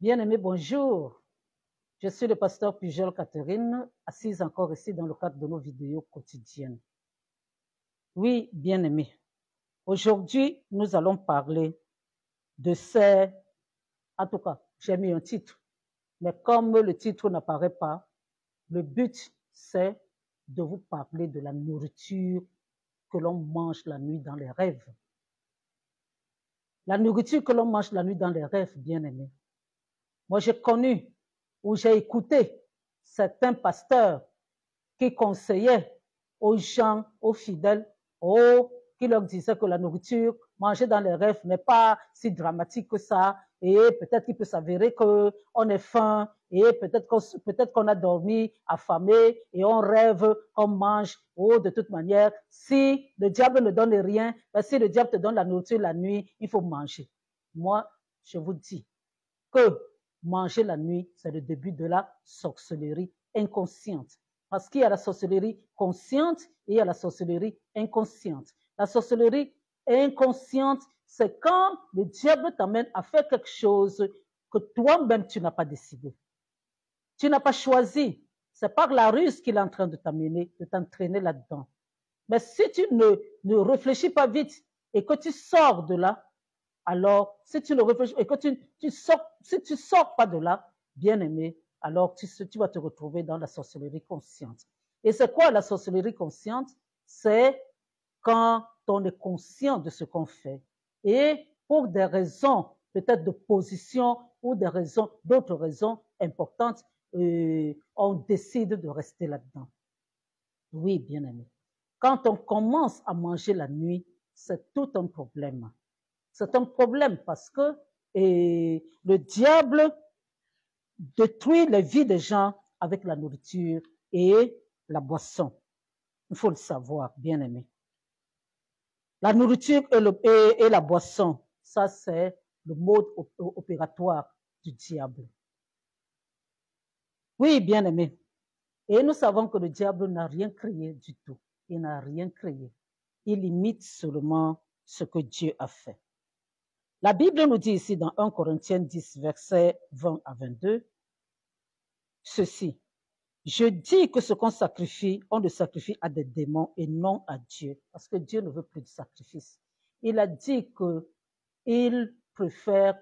Bien-aimés, bonjour. Je suis le pasteur Pujol Catherine, assise encore ici dans le cadre de nos vidéos quotidiennes. Oui, bien-aimés, aujourd'hui, nous allons parler de ces... En tout cas, j'ai mis un titre, mais comme le titre n'apparaît pas, le but, c'est de vous parler de la nourriture que l'on mange la nuit dans les rêves. La nourriture que l'on mange la nuit dans les rêves, bien-aimés. Moi, j'ai connu ou j'ai écouté certains pasteurs qui conseillaient aux gens, aux fidèles, qui leur disaient que la nourriture mangée dans les rêves n'est pas si dramatique que ça, et peut-être qu'il peut s'avérer qu'on est faim, et peut-être qu'on a dormi affamé, et on rêve qu'on mange, de toute manière, si le diable ne donne rien, si le diable te donne la nourriture la nuit, il faut manger. Moi, je vous dis que manger la nuit, c'est le début de la sorcellerie inconsciente. Parce qu'il y a la sorcellerie consciente et il y a la sorcellerie inconsciente. La sorcellerie inconsciente, c'est quand le diable t'amène à faire quelque chose que toi-même tu n'as pas décidé. Tu n'as pas choisi. C'est par la ruse qu'il est en train de t'amener, de t'entraîner là-dedans. Mais si tu ne réfléchis pas vite et que tu sors de là, alors si tu ne réfléchis et que si tu sors pas de là, bien aimé, alors tu vas te retrouver dans la sorcellerie consciente. Et c'est quoi la sorcellerie consciente? C'est quand on est conscient de ce qu'on fait et pour des raisons peut-être de position ou d'autres raisons importantes, on décide de rester là-dedans. Oui, bien aimé. Quand on commence à manger la nuit, c'est tout un problème. C'est un problème parce que le diable détruit les vies des gens avec la nourriture et la boisson. Il faut le savoir, bien aimé. La nourriture et la boisson, ça c'est le mode opératoire du diable. Oui, bien aimé. Et nous savons que le diable n'a rien créé du tout. Il n'a rien créé. Il imite seulement ce que Dieu a fait. La Bible nous dit ici dans 1 Corinthiens 10, versets 20 à 22, ceci. Je dis que ce qu'on sacrifie, on le sacrifie à des démons et non à Dieu, parce que Dieu ne veut plus de sacrifice. Il a dit qu'il préfère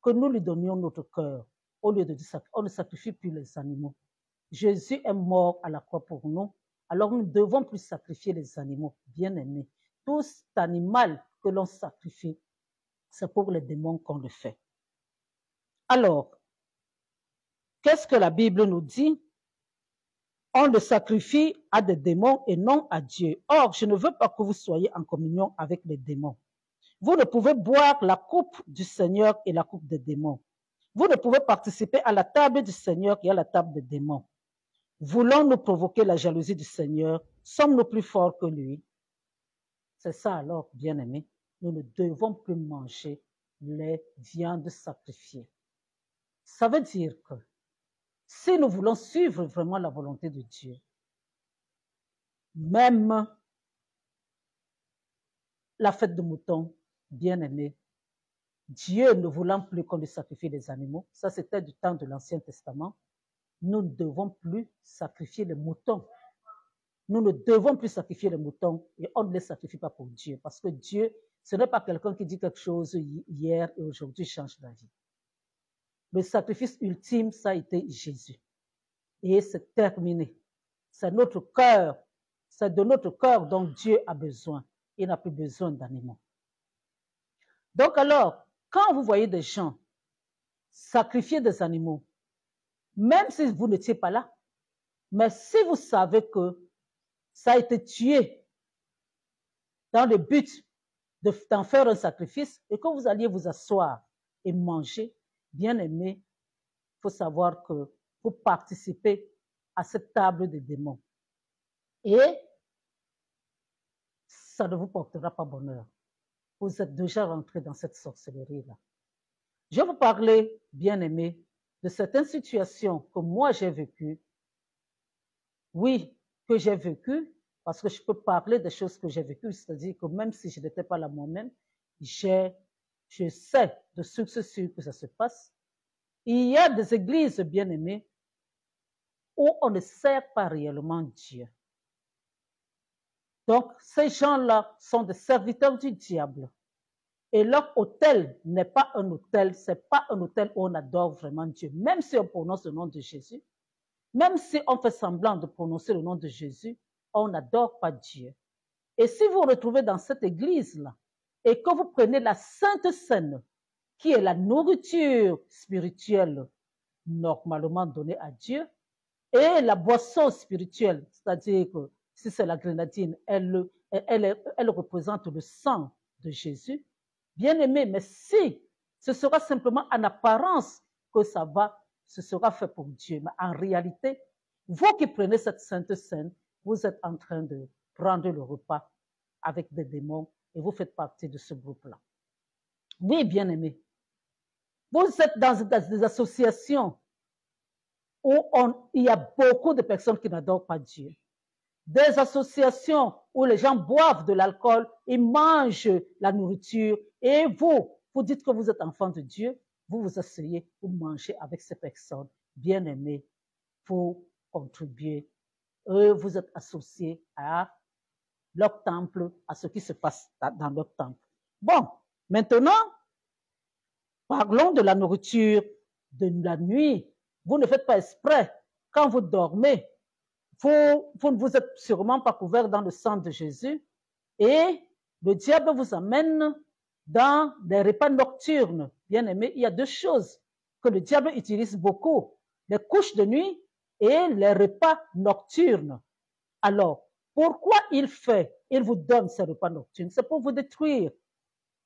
que nous lui donnions notre cœur au lieu de sacrifier. On ne sacrifie plus les animaux. Jésus est mort à la croix pour nous, alors nous ne devons plus sacrifier les animaux, bien aimés. Tout animal que l'on sacrifie, c'est pour les démons qu'on le fait. Alors, qu'est-ce que la Bible nous dit? On le sacrifie à des démons et non à Dieu. Or, je ne veux pas que vous soyez en communion avec les démons. Vous ne pouvez boire la coupe du Seigneur et la coupe des démons. Vous ne pouvez participer à la table du Seigneur et à la table des démons. Voulons-nous provoquer la jalousie du Seigneur? Sommes-nous plus forts que lui? C'est ça alors, bien-aimés. Nous ne devons plus manger les viandes sacrifiées. Ça veut dire que si nous voulons suivre vraiment la volonté de Dieu, même la fête de mouton, bien aimé, Dieu ne voulant plus qu'on lui sacrifie les animaux, ça c'était du temps de l'Ancien Testament, nous ne devons plus sacrifier les moutons. Nous ne devons plus sacrifier les moutons et on ne les sacrifie pas pour Dieu, parce que Dieu, ce n'est pas quelqu'un qui dit quelque chose hier et aujourd'hui change la vie. Le sacrifice ultime, ça a été Jésus. Et c'est terminé. C'est notre cœur, c'est de notre cœur dont Dieu a besoin. Il n'a plus besoin d'animaux. Donc alors, quand vous voyez des gens sacrifier des animaux, même si vous n'étiez pas là, mais si vous savez que ça a été tué dans le but d'en faire un sacrifice et que vous alliez vous asseoir et manger, bien aimé, il faut savoir que vous participez à cette table des démons. Et ça ne vous portera pas bonheur. Vous êtes déjà rentré dans cette sorcellerie-là. Je vais vous parler, bien aimé, de certaines situations que moi j'ai vécues. Oui, que j'ai vécues, parce que je peux parler des choses que j'ai vécues, c'est-à-dire que même si je n'étais pas là moi-même, je sais de source sûre que ça se passe. il y a des églises, bien-aimées, où on ne sert pas réellement Dieu. Donc, ces gens-là sont des serviteurs du diable. Et leur autel n'est pas un autel, ce n'est pas un autel où on adore vraiment Dieu. Même si on prononce le nom de Jésus, même si on fait semblant de prononcer le nom de Jésus, on n'adore pas Dieu. Et si vous vous retrouvez dans cette église-là et que vous prenez la Sainte Seine, qui est la nourriture spirituelle normalement donnée à Dieu, et la boisson spirituelle, c'est-à-dire que si c'est la grenadine, elle représente le sang de Jésus. Bien aimé, mais si ce sera simplement en apparence que ça va, ce sera fait pour Dieu. Mais en réalité, vous qui prenez cette Sainte Seine, vous êtes en train de prendre le repas avec des démons et vous faites partie de ce groupe-là. Oui, bien aimé. Vous êtes dans des associations où il y a beaucoup de personnes qui n'adorent pas Dieu. Des associations où les gens boivent de l'alcool, ils mangent la nourriture et vous dites que vous êtes enfant de Dieu, vous vous asseyez, vous mangez avec ces personnes bien-aimées pour contribuer. Vous êtes associés à leur temple, à ce qui se passe dans leur temple. Bon, maintenant, parlons de la nourriture de la nuit. Vous ne faites pas exprès. Quand vous dormez, vous ne vous êtes sûrement pas couvert dans le sang de Jésus et le diable vous amène dans des repas nocturnes. Bien aimé, il y a deux choses que le diable utilise beaucoup, les couches de nuit et les repas nocturnes. Alors, pourquoi il vous donne ces repas nocturnes? C'est pour vous détruire.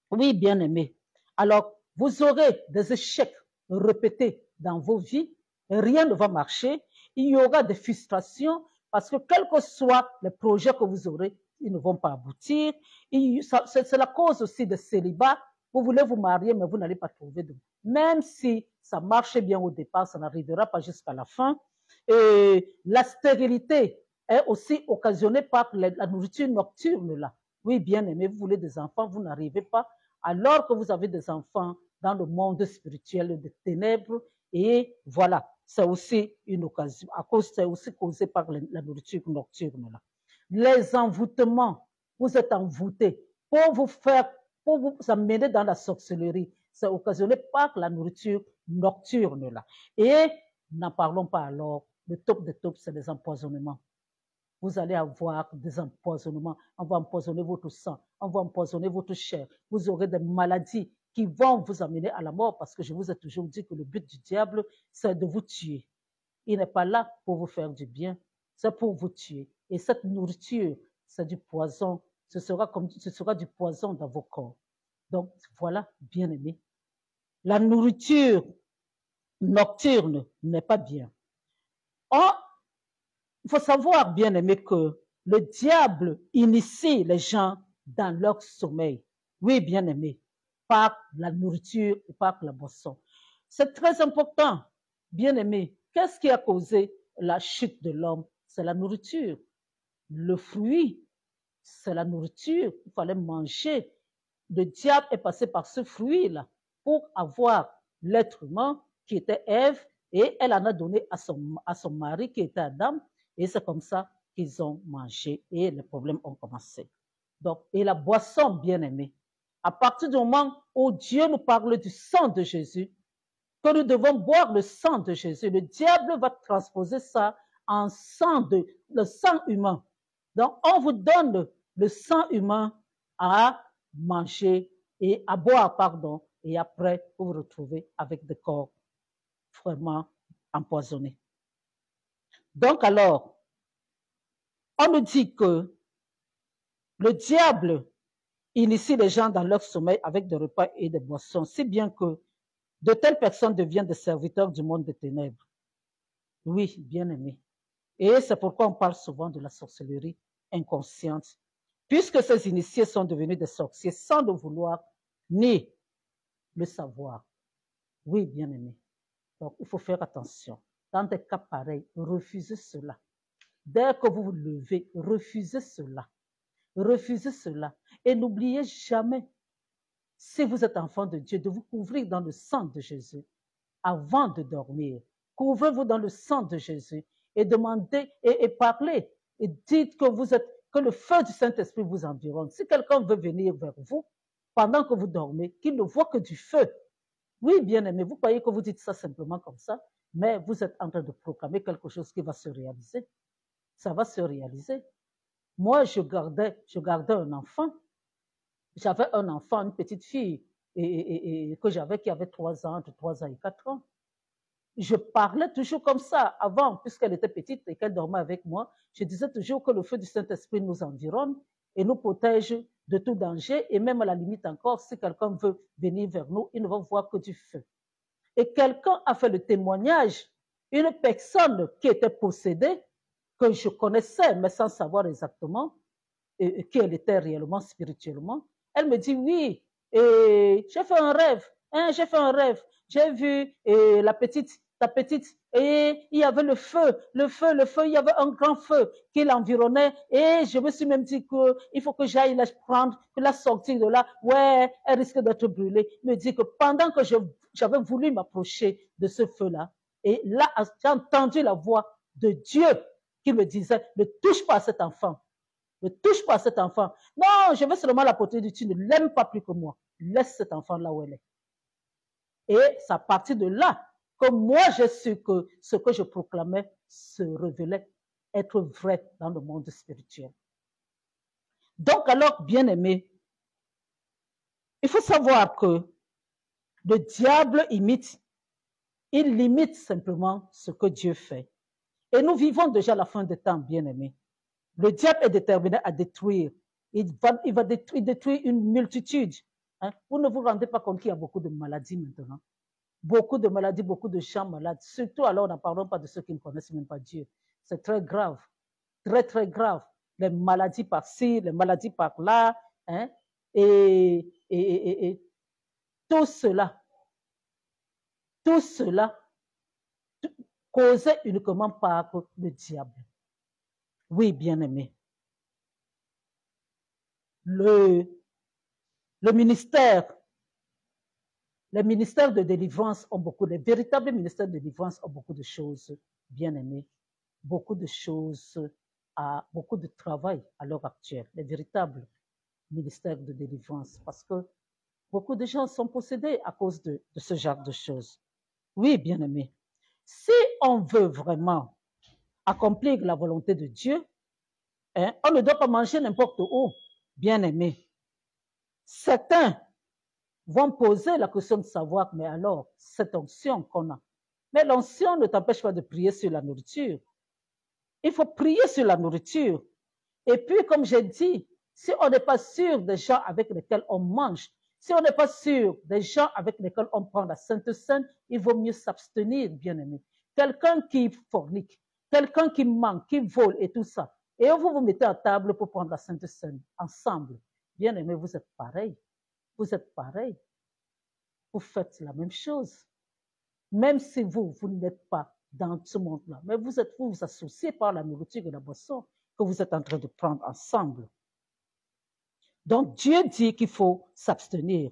Oui, bien aimé. Alors, vous aurez des échecs répétés dans vos vies, rien ne va marcher, il y aura des frustrations parce que quels que soient les projets que vous aurez, ils ne vont pas aboutir. C'est la cause aussi de célibat. Vous voulez vous marier, mais vous n'allez pas trouver de... Même si ça marchait bien au départ, ça n'arrivera pas jusqu'à la fin. Et la stérilité est aussi occasionnée par la nourriture nocturne là. Oui, bien aimé, vous voulez des enfants, vous n'arrivez pas, alors que vous avez des enfants dans le monde spirituel des ténèbres. Et voilà, c'est aussi une occasion, à cause, c'est aussi causé par la nourriture nocturne là. Les envoûtements, vous êtes envoûtés pour vous amener dans la sorcellerie. C'est occasionné par la nourriture nocturne là. Et n'en parlons pas alors, le top de top, c'est les empoisonnements. Vous allez avoir des empoisonnements. On va empoisonner votre sang, on va empoisonner votre chair. Vous aurez des maladies qui vont vous amener à la mort parce que je vous ai toujours dit que le but du diable, c'est de vous tuer. Il n'est pas là pour vous faire du bien, c'est pour vous tuer. Et cette nourriture, c'est du poison. Ce sera du poison dans vos corps. Donc, voilà, bien aimé. La nourriture nocturne n'est pas bien. Il faut savoir, bien aimé, que le diable initie les gens dans leur sommeil. Oui, bien aimé, par la nourriture et par la boisson. C'est très important, bien aimé. Qu'est-ce qui a causé la chute de l'homme? C'est la nourriture. Le fruit, c'est la nourriture. Il fallait manger. Le diable est passé par ce fruit-là pour avoir l'être humain qui était Ève et elle en a donné à son mari qui était Adam. Et c'est comme ça qu'ils ont mangé et les problèmes ont commencé. Donc, et la boisson, bien aimée, à partir du moment où Dieu nous parle du sang de Jésus, que nous devons boire le sang de Jésus, le diable va transposer ça en le sang humain. Donc, on vous donne le sang humain à manger et à boire, pardon, et après, vous vous retrouvez avec des corps vraiment empoisonnés. Donc alors, on nous dit que le diable initie les gens dans leur sommeil avec des repas et des boissons, si bien que de telles personnes deviennent des serviteurs du monde des ténèbres. Oui, bien aimé. Et c'est pourquoi on parle souvent de la sorcellerie inconsciente, puisque ces initiés sont devenus des sorciers sans le vouloir ni le savoir. Oui, bien aimé. Donc, il faut faire attention. Dans des cas pareils, refusez cela. Dès que vous vous levez, refusez cela. Refusez cela. Et n'oubliez jamais, si vous êtes enfant de Dieu, de vous couvrir dans le sang de Jésus. avant de dormir. Couvrez-vous dans le sang de Jésus et demandez et parlez et dites que le feu du Saint-Esprit vous environne. Si quelqu'un veut venir vers vous pendant que vous dormez, qu'il ne voit que du feu. Oui, bien-aimé, vous croyez que vous dites ça simplement comme ça, mais vous êtes en train de proclamer quelque chose qui va se réaliser. Ça va se réaliser. Moi, je gardais un enfant. J'avais un enfant, une petite fille que j'avais qui avait 3 ans, entre 3 ans et 4 ans. Je parlais toujours comme ça avant, puisqu'elle était petite et qu'elle dormait avec moi. Je disais toujours que le feu du Saint-Esprit nous environne et nous protège de tout danger. Et même à la limite encore, si quelqu'un veut venir vers nous, il ne va voir que du feu. Et quelqu'un a fait le témoignage, une personne qui était possédée, que je connaissais, mais sans savoir exactement qui elle était réellement spirituellement. Elle me dit, oui, j'ai fait un rêve, j'ai fait un rêve. J'ai vu ta petite, et il y avait le feu, il y avait un grand feu qui l'environnait. Et je me suis même dit qu'il faut que j'aille la prendre, que la sortir de là. Ouais, elle risque d'être brûlée. Me dit que pendant que j'avais voulu m'approcher de ce feu-là, et là, j'ai entendu la voix de Dieu qui me disait, ne touche pas à cet enfant. Ne touche pas à cet enfant. Non, je veux seulement la protéger. Tu ne l'aimes pas plus que moi. Laisse cet enfant là où elle est. Et c'est à partir de là que moi, j'ai su que ce que je proclamais se révélait être vrai dans le monde spirituel. Donc, alors, bien-aimé, il faut savoir que le diable il limite simplement ce que Dieu fait. Et nous vivons déjà la fin des temps, bien-aimé. Le diable est déterminé à détruire. Il va détruire une multitude. Hein? Vous ne vous rendez pas compte qu'il y a beaucoup de maladies maintenant. Beaucoup de maladies, beaucoup de gens malades. Surtout alors, n'en parlons pas de ceux qui ne connaissent même pas Dieu. C'est très grave. Très, très grave. Les maladies par-ci, les maladies par-là. Hein? Et tout cela causé uniquement par le diable. Oui, bien-aimé. Les ministères de délivrance ont beaucoup, les véritables ministères de délivrance ont beaucoup de choses, bien aimés, beaucoup de choses, beaucoup de travail à l'heure actuelle, les véritables ministères de délivrance, parce que beaucoup de gens sont possédés à cause de ce genre de choses. Oui, bien aimé. Si on veut vraiment accomplir la volonté de Dieu, hein, on ne doit pas manger n'importe où, bien aimé. Certains vont poser la question de savoir, mais alors, cette onction qu'on a. Mais l'onction ne t'empêche pas de prier sur la nourriture. Il faut prier sur la nourriture. Et puis, comme j'ai dit, si on n'est pas sûr des gens avec lesquels on mange, si on n'est pas sûr des gens avec lesquels on prend la Sainte Seine, il vaut mieux s'abstenir, bien aimé. Quelqu'un qui fornique, quelqu'un qui ment, qui vole et tout ça, et vous vous mettez à table pour prendre la Sainte Seine ensemble. Bien aimé, vous êtes pareil. Vous êtes pareil. Vous faites la même chose. Même si vous n'êtes pas dans ce monde-là, mais vous vous associez par la nourriture et la boisson que vous êtes en train de prendre ensemble. Donc, Dieu dit qu'il faut s'abstenir.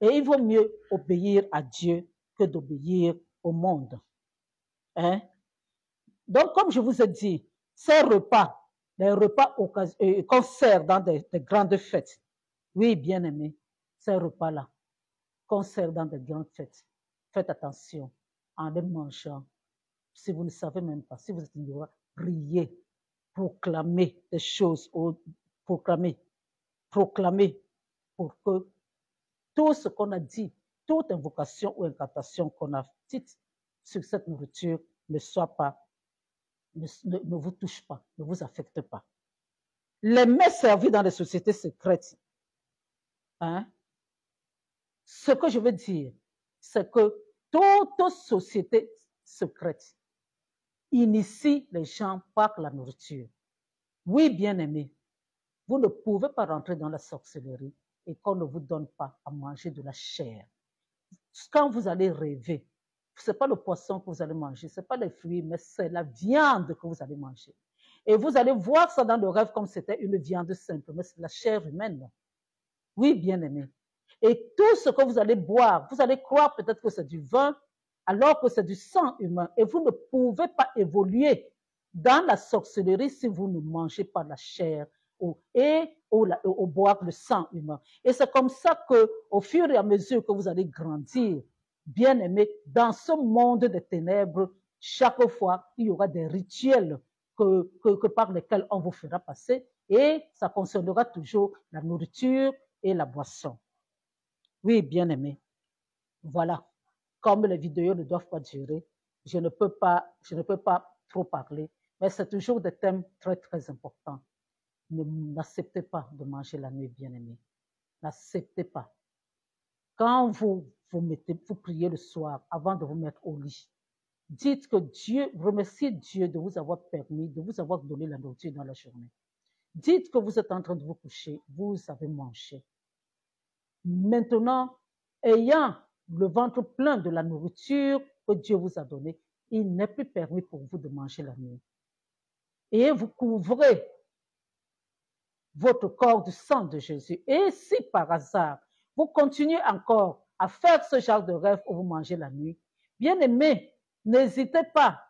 Et il vaut mieux obéir à Dieu que d'obéir au monde. Hein? Donc, comme je vous ai dit, ces repas, les repas qu'on sert dans des grandes fêtes, oui, bien aimé, ces repas-là, qu'on sert dans des grandes fêtes, faites attention en les mangeant. Si vous ne savez même pas, si vous êtes ignorant, priez, proclamez des choses, proclamez pour que tout ce qu'on a dit, toute invocation ou incantation qu'on a dite sur cette nourriture ne soit pas, ne vous touche pas, ne vous affecte pas. Les mets servis dans les sociétés secrètes, hein, ce que je veux dire, c'est que toute société secrète initie les gens par la nourriture. Oui, bien-aimés, vous ne pouvez pas rentrer dans la sorcellerie et qu'on ne vous donne pas à manger de la chair. Quand vous allez rêver, ce n'est pas le poisson que vous allez manger, ce n'est pas les fruits, mais c'est la viande que vous allez manger. Et vous allez voir ça dans le rêve comme c'était une viande simple, mais c'est la chair humaine. Oui, bien-aimés. Et tout ce que vous allez boire, vous allez croire peut-être que c'est du vin, alors que c'est du sang humain. Et vous ne pouvez pas évoluer dans la sorcellerie si vous ne mangez pas la chair ou boire le sang humain. Et c'est comme ça qu'au fur et à mesure que vous allez grandir, bien aimé, dans ce monde des ténèbres, chaque fois, il y aura des rituels par lesquels on vous fera passer et ça concernera toujours la nourriture et la boisson. Oui, bien aimé. Voilà. Comme les vidéos ne doivent pas durer, je ne peux pas trop parler, mais c'est toujours des thèmes très, très importants. N'acceptez pas de manger la nuit, bien aimé. N'acceptez pas. Quand vous priez le soir avant de vous mettre au lit, dites que remerciez Dieu de vous avoir permis, de vous avoir donné la nourriture dans la journée. Dites que vous êtes en train de vous coucher, vous avez mangé. Maintenant, ayant le ventre plein de la nourriture que Dieu vous a donnée, il n'est plus permis pour vous de manger la nuit. Et vous couvrez votre corps du sang de Jésus. Et si par hasard, vous continuez encore à faire ce genre de rêve où vous mangez la nuit, bien aimé, n'hésitez pas.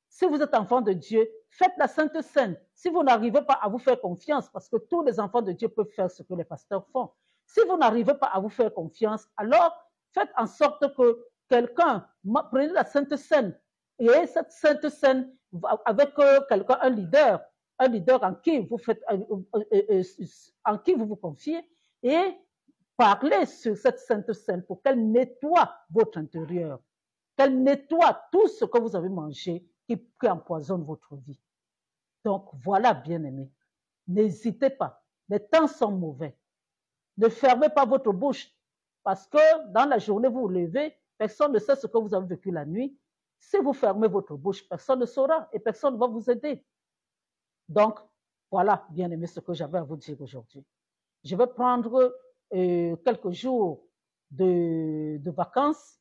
Si vous êtes enfant de Dieu, faites la Sainte Seine. Si vous n'arrivez pas à vous faire confiance, parce que tous les enfants de Dieu peuvent faire ce que les pasteurs font. Si vous n'arrivez pas à vous faire confiance, alors faites en sorte que quelqu'un, prenez la Sainte Seine, et cette Sainte Seine, avec quelqu'un, un leader en qui vous faites, en qui vous vous confiez, et parlez sur cette Sainte Seine pour qu'elle nettoie votre intérieur, qu'elle nettoie tout ce que vous avez mangé qui empoisonne votre vie. Donc voilà, bien-aimés, n'hésitez pas, les temps sont mauvais. Ne fermez pas votre bouche parce que dans la journée, vous vous levez, personne ne sait ce que vous avez vécu la nuit. Si vous fermez votre bouche, personne ne saura et personne ne va vous aider. Donc, voilà, bien aimé, ce que j'avais à vous dire aujourd'hui. Je vais prendre quelques jours de vacances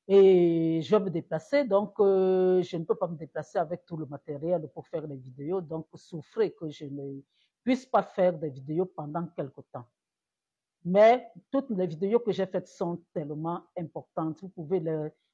et je vais me déplacer. Donc, je ne peux pas me déplacer avec tout le matériel pour faire les vidéos. Donc, souffrez que je ne puisse pas faire des vidéos pendant quelque temps. Mais toutes les vidéos que j'ai faites sont tellement importantes. Vous pouvez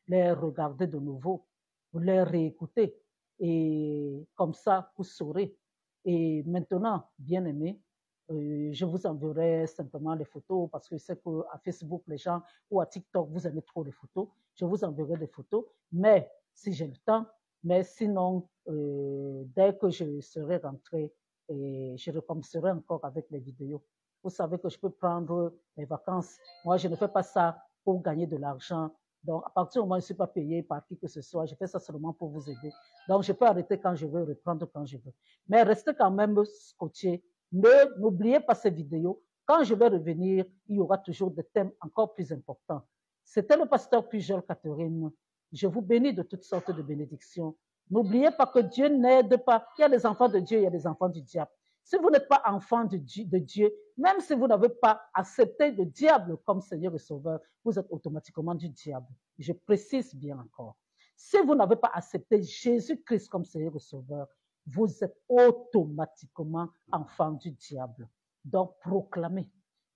les regarder de nouveau, vous les réécouter. Et comme ça, vous saurez. Et maintenant, bien aimé, je vous enverrai simplement les photos parce que c'est qu'à Facebook, les gens, ou à TikTok, vous aimez trop les photos. Je vous enverrai des photos. Mais si j'ai le temps, mais sinon, dès que je serai rentré, je recommencerai encore avec les vidéos. Vous savez que je peux prendre les vacances. Moi, je ne fais pas ça pour gagner de l'argent. Donc, à partir du moment où je ne suis pas payé par qui que ce soit, je fais ça seulement pour vous aider. Donc, je peux arrêter quand je veux, reprendre quand je veux. Mais restez quand même scotché. N'oubliez pas ces vidéos. Quand je vais revenir, il y aura toujours des thèmes encore plus importants. C'était le pasteur Pujol Catherine. Je vous bénis de toutes sortes de bénédictions. N'oubliez pas que Dieu n'aide pas. Il y a des enfants de Dieu, il y a des enfants du diable. Si vous n'êtes pas enfant de Dieu, même si vous n'avez pas accepté le diable comme Seigneur et Sauveur, vous êtes automatiquement du diable. Je précise bien encore. Si vous n'avez pas accepté Jésus-Christ comme Seigneur et Sauveur, vous êtes automatiquement enfant du diable. Donc, proclamez,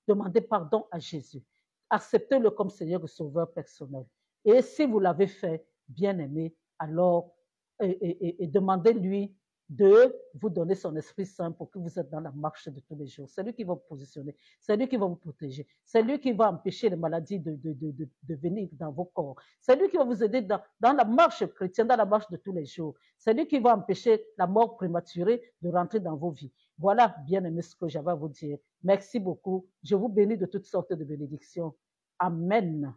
demandez pardon à Jésus. Acceptez-le comme Seigneur et Sauveur personnel. Et si vous l'avez fait, bien aimé, alors demandez-lui de vous donner son Esprit Saint pour que vous êtes dans la marche de tous les jours. C'est lui qui va vous positionner, c'est lui qui va vous protéger, c'est lui qui va empêcher les maladies de venir dans vos corps, c'est lui qui va vous aider dans la marche chrétienne, dans la marche de tous les jours, c'est lui qui va empêcher la mort prématurée de rentrer dans vos vies. Voilà, bien aimé, ce que j'avais à vous dire. Merci beaucoup. Je vous bénis de toutes sortes de bénédictions. Amen.